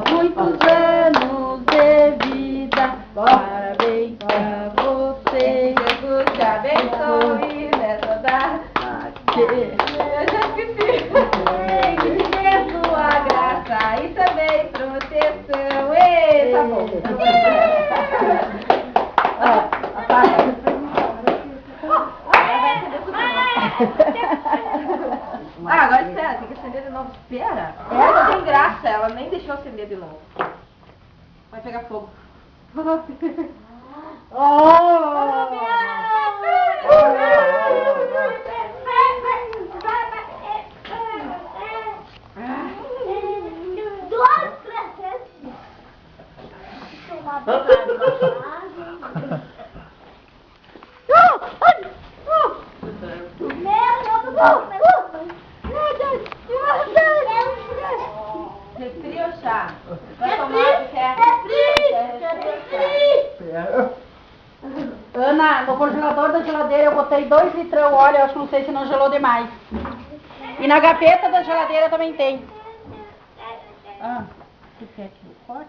Muitos anos de vida, parabéns pra você. Jesus te abençoe nessa data. Eu já esqueci. Que te dê sua graça e também proteção. Ei, tá bom. Agora espera, tem que acender de novo. Espera. Ela tem graça, ela nem deixou acender de novo. Vai pegar fogo. Refri ou chá? Vai tomar o que é? Ana, no congelador da geladeira eu botei 2 litrão, olha, eu acho que não sei se não gelou demais. E na gaveta da geladeira também tem. Ah, o que é aquilo? Corta.